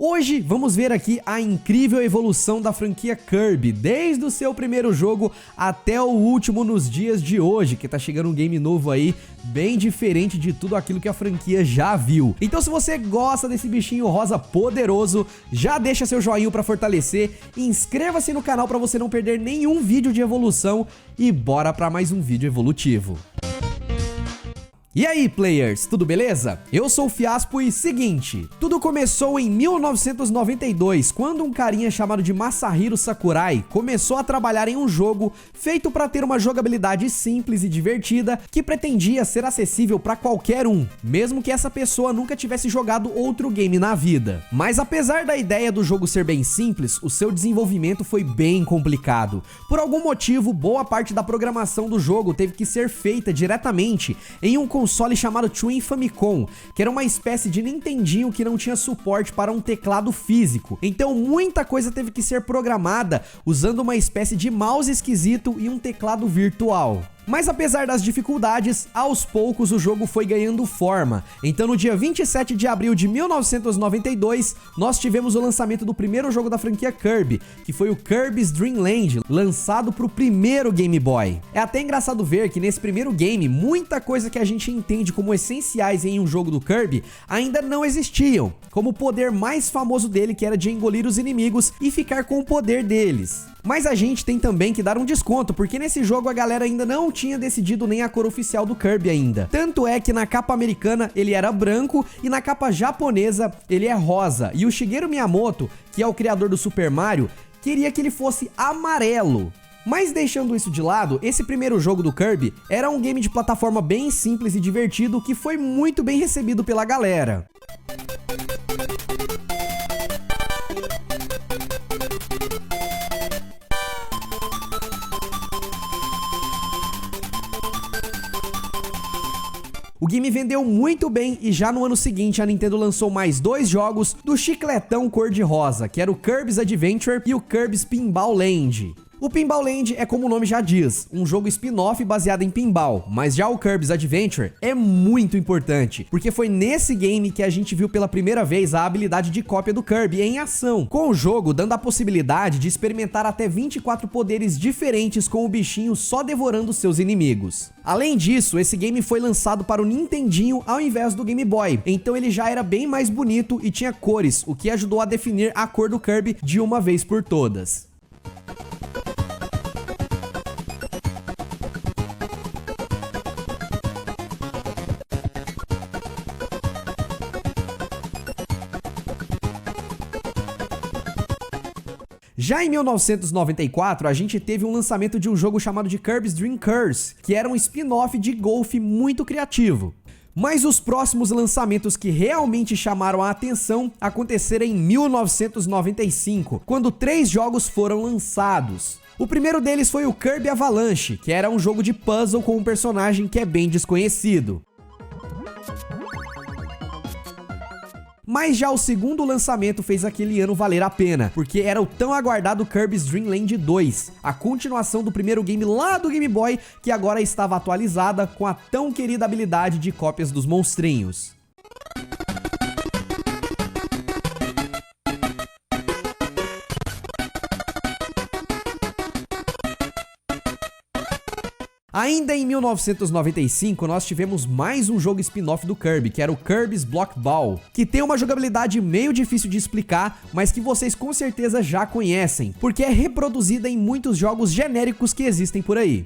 Hoje vamos ver aqui a incrível evolução da franquia Kirby, desde o seu primeiro jogo até o último nos dias de hoje, que tá chegando um game novo aí, bem diferente de tudo aquilo que a franquia já viu. Então se você gosta desse bichinho rosa poderoso, já deixa seu joinha pra fortalecer, inscreva-se no canal pra você não perder nenhum vídeo de evolução e bora pra mais um vídeo evolutivo. E aí, players, tudo beleza? Eu sou o Fiaspo e seguinte, tudo começou em 1992, quando um carinha chamado de Masahiro Sakurai começou a trabalhar em um jogo feito para ter uma jogabilidade simples e divertida que pretendia ser acessível para qualquer um, mesmo que essa pessoa nunca tivesse jogado outro game na vida. Mas apesar da ideia do jogo ser bem simples, o seu desenvolvimento foi bem complicado. Por algum motivo, boa parte da programação do jogo teve que ser feita diretamente em um console chamado Twin Famicom, que era uma espécie de Nintendinho que não tinha suporte para um teclado físico. Então muita coisa teve que ser programada usando uma espécie de mouse esquisito e um teclado virtual. Mas apesar das dificuldades, aos poucos o jogo foi ganhando forma. Então no dia 27 de abril de 1992, nós tivemos o lançamento do primeiro jogo da franquia Kirby, que foi o Kirby's Dream Land, lançado para o primeiro Game Boy. É até engraçado ver que nesse primeiro game, muita coisa que a gente entende como essenciais em um jogo do Kirby ainda não existiam, como o poder mais famoso dele, que era de engolir os inimigos e ficar com o poder deles. Mas a gente tem também que dar um desconto, porque nesse jogo a galera ainda não tinha decidido nem a cor oficial do Kirby ainda. Tanto é que na capa americana ele era branco e na capa japonesa ele é rosa. E o Shigeru Miyamoto, que é o criador do Super Mario, queria que ele fosse amarelo. Mas deixando isso de lado, esse primeiro jogo do Kirby era um game de plataforma bem simples e divertido que foi muito bem recebido pela galera. O game vendeu muito bem e já no ano seguinte a Nintendo lançou mais dois jogos do chicletão cor-de-rosa, que era o Kirby's Adventure e o Kirby's Pinball Land. O Pinball Land é como o nome já diz, um jogo spin-off baseado em pinball, mas já o Kirby's Adventure é muito importante, porque foi nesse game que a gente viu pela primeira vez a habilidade de cópia do Kirby em ação, com o jogo dando a possibilidade de experimentar até 24 poderes diferentes com o bichinho só devorando seus inimigos. Além disso, esse game foi lançado para o Nintendinho ao invés do Game Boy, então ele já era bem mais bonito e tinha cores, o que ajudou a definir a cor do Kirby de uma vez por todas. Já em 1994, a gente teve um lançamento de um jogo chamado de Kirby's Dream Course, que era um spin-off de golfe muito criativo. Mas os próximos lançamentos que realmente chamaram a atenção aconteceram em 1995, quando 3 jogos foram lançados. O primeiro deles foi o Kirby Avalanche, que era um jogo de puzzle com um personagem que é bem desconhecido. Mas já o segundo lançamento fez aquele ano valer a pena, porque era o tão aguardado Kirby's Dream Land 2, a continuação do primeiro game lá do Game Boy, que agora estava atualizada com a tão querida habilidade de cópias dos monstrinhos. Ainda em 1995, nós tivemos mais um jogo spin-off do Kirby, que era o Kirby's Block Ball, que tem uma jogabilidade meio difícil de explicar, mas que vocês com certeza já conhecem, porque é reproduzida em muitos jogos genéricos que existem por aí.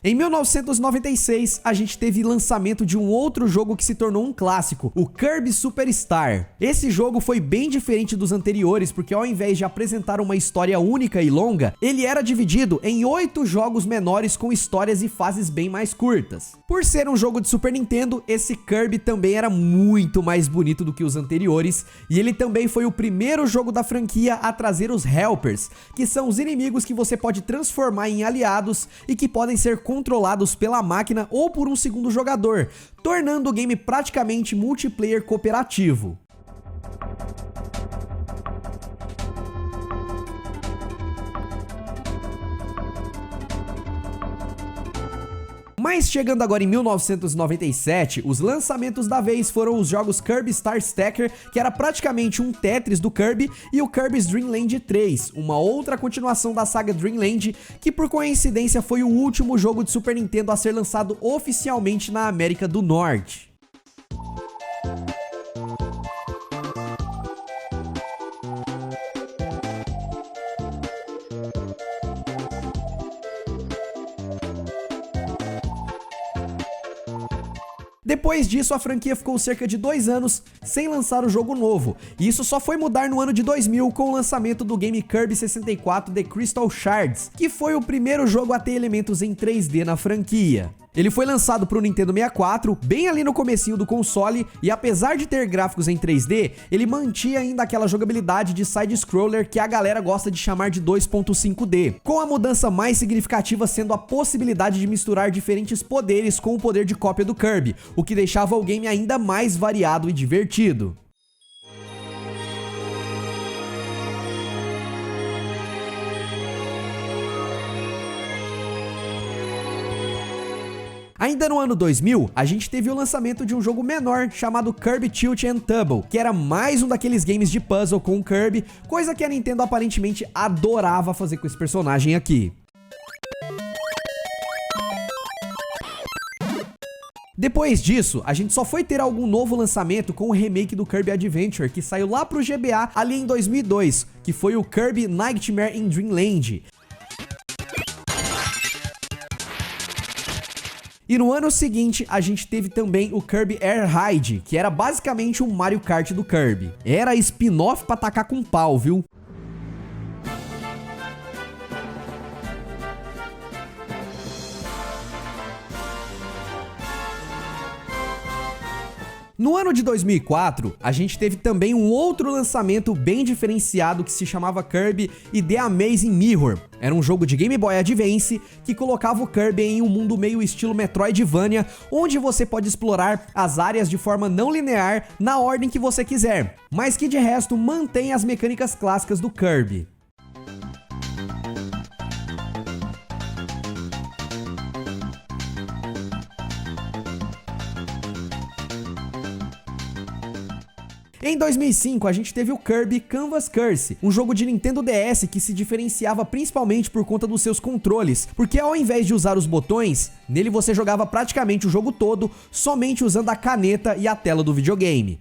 Em 1996, a gente teve lançamento de um outro jogo que se tornou um clássico, o Kirby Superstar. Esse jogo foi bem diferente dos anteriores, porque ao invés de apresentar uma história única e longa, ele era dividido em 8 jogos menores com histórias e fases bem mais curtas. Por ser um jogo de Super Nintendo, esse Kirby também era muito mais bonito do que os anteriores, e ele também foi o primeiro jogo da franquia a trazer os Helpers, que são os inimigos que você pode transformar em aliados e que podem ser controlados pela máquina ou por um segundo jogador, tornando o game praticamente multiplayer cooperativo. Mas chegando agora em 1997, os lançamentos da vez foram os jogos Kirby Star Stacker, que era praticamente um Tetris do Kirby, e o Kirby's Dream Land 3, uma outra continuação da saga Dream Land, que por coincidência foi o último jogo de Super Nintendo a ser lançado oficialmente na América do Norte. Depois disso, a franquia ficou cerca de 2 anos sem lançar o jogo novo, e isso só foi mudar no ano de 2000 com o lançamento do game Kirby 64 The Crystal Shards, que foi o primeiro jogo a ter elementos em 3D na franquia. Ele foi lançado para o Nintendo 64, bem ali no comecinho do console, e apesar de ter gráficos em 3D, ele mantinha ainda aquela jogabilidade de side-scroller que a galera gosta de chamar de 2.5D, com a mudança mais significativa sendo a possibilidade de misturar diferentes poderes com o poder de cópia do Kirby, o que deixava o game ainda mais variado e divertido. Ainda no ano 2000, a gente teve o lançamento de um jogo menor chamado Kirby Tilt and Tumble, que era mais um daqueles games de puzzle com o Kirby, coisa que a Nintendo aparentemente adorava fazer com esse personagem aqui. Depois disso, a gente só foi ter algum novo lançamento com o remake do Kirby Adventure, que saiu lá pro GBA ali em 2002, que foi o Kirby Nightmare in Dream Land. E no ano seguinte, a gente teve também o Kirby Air Ride, que era basicamente um Mario Kart do Kirby. Era spin-off pra tacar com pau, viu? No ano de 2004, a gente teve também um outro lançamento bem diferenciado que se chamava Kirby e The Amazing Mirror. Era um jogo de Game Boy Advance que colocava o Kirby em um mundo meio estilo Metroidvania, onde você pode explorar as áreas de forma não linear na ordem que você quiser, mas que de resto mantém as mecânicas clássicas do Kirby. Em 2005, a gente teve o Kirby Canvas Curse, um jogo de Nintendo DS que se diferenciava principalmente por conta dos seus controles, porque ao invés de usar os botões, nele você jogava praticamente o jogo todo somente usando a caneta e a tela do videogame.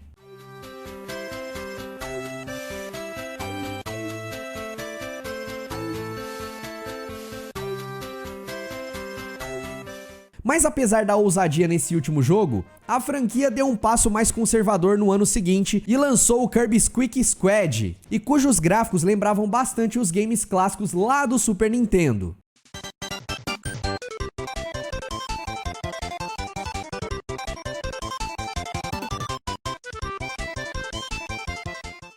Mas apesar da ousadia nesse último jogo, a franquia deu um passo mais conservador no ano seguinte e lançou o Kirby Squeak Squad, e cujos gráficos lembravam bastante os games clássicos lá do Super Nintendo.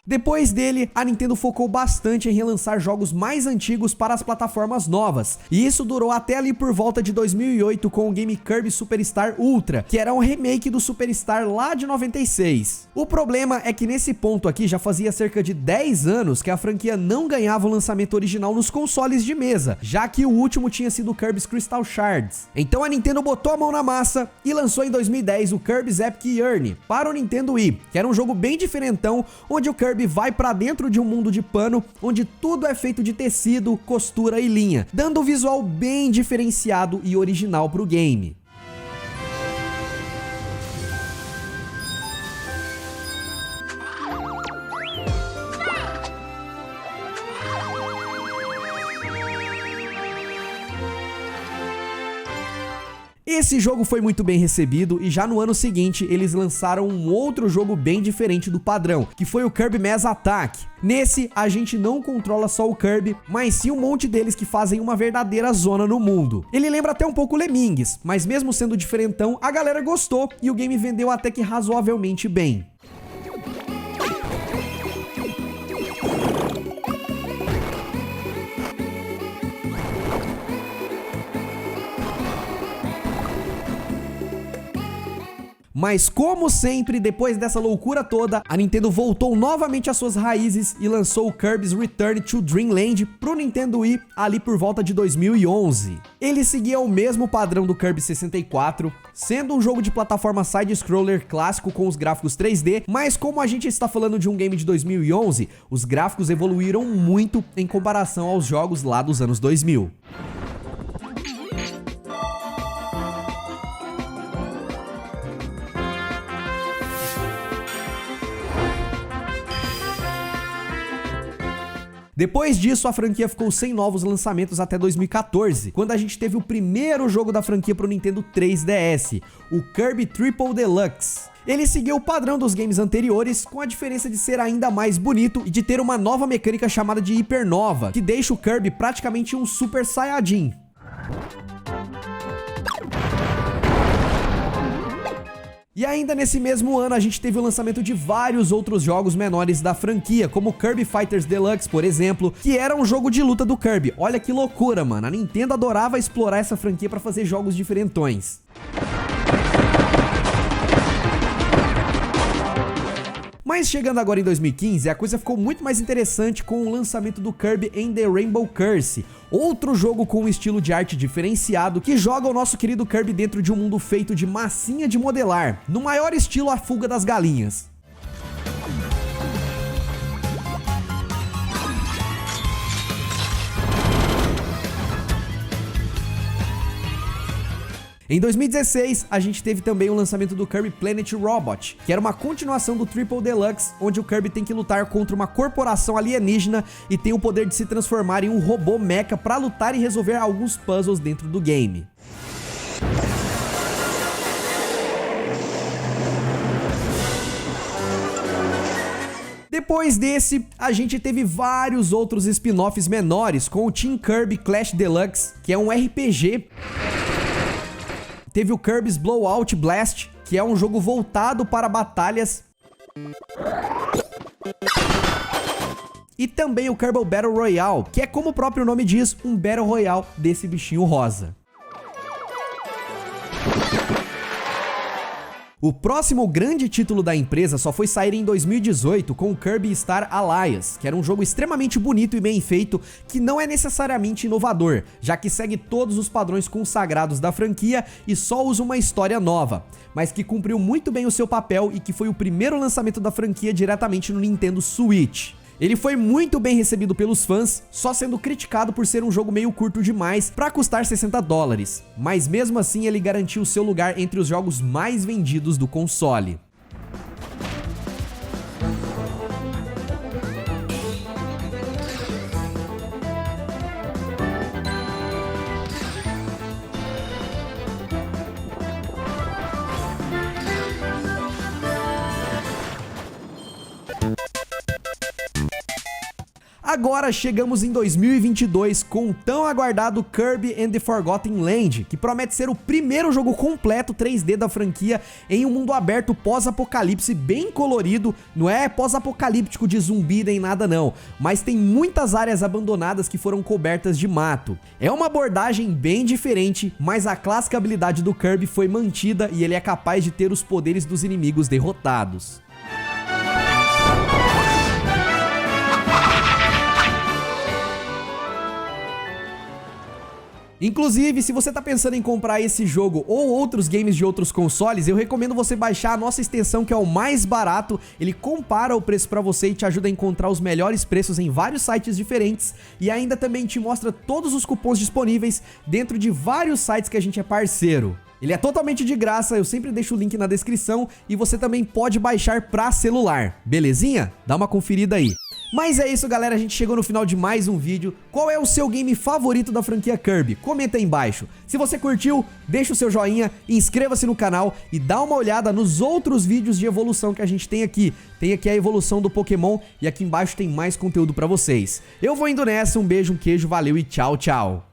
Depois dele, a Nintendo focou bastante em relançar jogos mais antigos para as plataformas novas, e isso durou até ali por volta de 2008 com o game Kirby Superstar Ultra, que era um remake do Superstar lá de 96. O problema é que nesse ponto aqui já fazia cerca de 10 anos que a franquia não ganhava o lançamento original nos consoles de mesa, já que o último tinha sido o Kirby's Crystal Shards. Então a Nintendo botou a mão na massa e lançou em 2010 o Kirby's Epic Yarn para o Nintendo Wii, que era um jogo bem diferentão, onde o Kirby vai pra dentro de um mundo de pano, onde tudo é feito de tecido, costura e linha, dando um visual bem diferenciado e original pro game. Esse jogo foi muito bem recebido e já no ano seguinte eles lançaram um outro jogo bem diferente do padrão, que foi o Kirby Mass Attack. Nesse, a gente não controla só o Kirby, mas sim um monte deles que fazem uma verdadeira zona no mundo. Ele lembra até um pouco Lemmings, mas mesmo sendo diferentão, a galera gostou e o game vendeu até que razoavelmente bem. Mas como sempre, depois dessa loucura toda, a Nintendo voltou novamente às suas raízes e lançou o Kirby's Return to Dreamland pro Nintendo Wii ali por volta de 2011. Ele seguia o mesmo padrão do Kirby 64, sendo um jogo de plataforma side-scroller clássico com os gráficos 3D, mas como a gente está falando de um game de 2011, os gráficos evoluíram muito em comparação aos jogos lá dos anos 2000. Depois disso, a franquia ficou sem novos lançamentos até 2014, quando a gente teve o primeiro jogo da franquia pro Nintendo 3DS, o Kirby Triple Deluxe. Ele seguiu o padrão dos games anteriores, com a diferença de ser ainda mais bonito e de ter uma nova mecânica chamada de Hypernova, que deixa o Kirby praticamente um Super Saiyajin. E ainda nesse mesmo ano a gente teve o lançamento de vários outros jogos menores da franquia, como Kirby Fighters Deluxe, por exemplo, que era um jogo de luta do Kirby. Olha que loucura, mano, a Nintendo adorava explorar essa franquia pra fazer jogos diferentões. Mas chegando agora em 2015, a coisa ficou muito mais interessante com o lançamento do Kirby and the Rainbow Curse, outro jogo com um estilo de arte diferenciado que joga o nosso querido Kirby dentro de um mundo feito de massinha de modelar, no maior estilo A Fuga das Galinhas. Em 2016, a gente teve também o lançamento do Kirby Planet Robot, que era uma continuação do Triple Deluxe, onde o Kirby tem que lutar contra uma corporação alienígena e tem o poder de se transformar em um robô mecha para lutar e resolver alguns puzzles dentro do game. Depois desse, a gente teve vários outros spin-offs menores, com o Team Kirby Clash Deluxe, que é um RPG. Teve o Kirby's Blowout Blast, que é um jogo voltado para batalhas. E também o Kirby Battle Royale, que é como o próprio nome diz, um Battle Royale desse bichinho rosa. O próximo grande título da empresa só foi sair em 2018 com o Kirby Star Allies, que era um jogo extremamente bonito e bem feito, que não é necessariamente inovador, já que segue todos os padrões consagrados da franquia e só usa uma história nova, mas que cumpriu muito bem o seu papel e que foi o primeiro lançamento da franquia diretamente no Nintendo Switch. Ele foi muito bem recebido pelos fãs, só sendo criticado por ser um jogo meio curto demais para custar $60, mas mesmo assim ele garantiu seu lugar entre os jogos mais vendidos do console. Agora chegamos em 2022 com o tão aguardado Kirby and the Forgotten Land, que promete ser o primeiro jogo completo 3D da franquia em um mundo aberto pós-apocalipse bem colorido. Não é pós-apocalíptico de zumbi nem nada não, mas tem muitas áreas abandonadas que foram cobertas de mato. É uma abordagem bem diferente, mas a clássica habilidade do Kirby foi mantida e ele é capaz de ter os poderes dos inimigos derrotados. Inclusive, se você tá pensando em comprar esse jogo ou outros games de outros consoles, eu recomendo você baixar a nossa extensão, que é o mais barato. Ele compara o preço pra você e te ajuda a encontrar os melhores preços em vários sites diferentes e ainda também te mostra todos os cupons disponíveis dentro de vários sites que a gente é parceiro. Ele é totalmente de graça, eu sempre deixo o link na descrição e você também pode baixar pra celular, belezinha? Dá uma conferida aí. Mas é isso, galera, a gente chegou no final de mais um vídeo. Qual é o seu game favorito da franquia Kirby? Comenta aí embaixo. Se você curtiu, deixa o seu joinha, inscreva-se no canal e dá uma olhada nos outros vídeos de evolução que a gente tem aqui. Tem aqui a evolução do Pokémon e aqui embaixo tem mais conteúdo pra vocês. Eu vou indo nessa, um beijo, um queijo, valeu e tchau, tchau.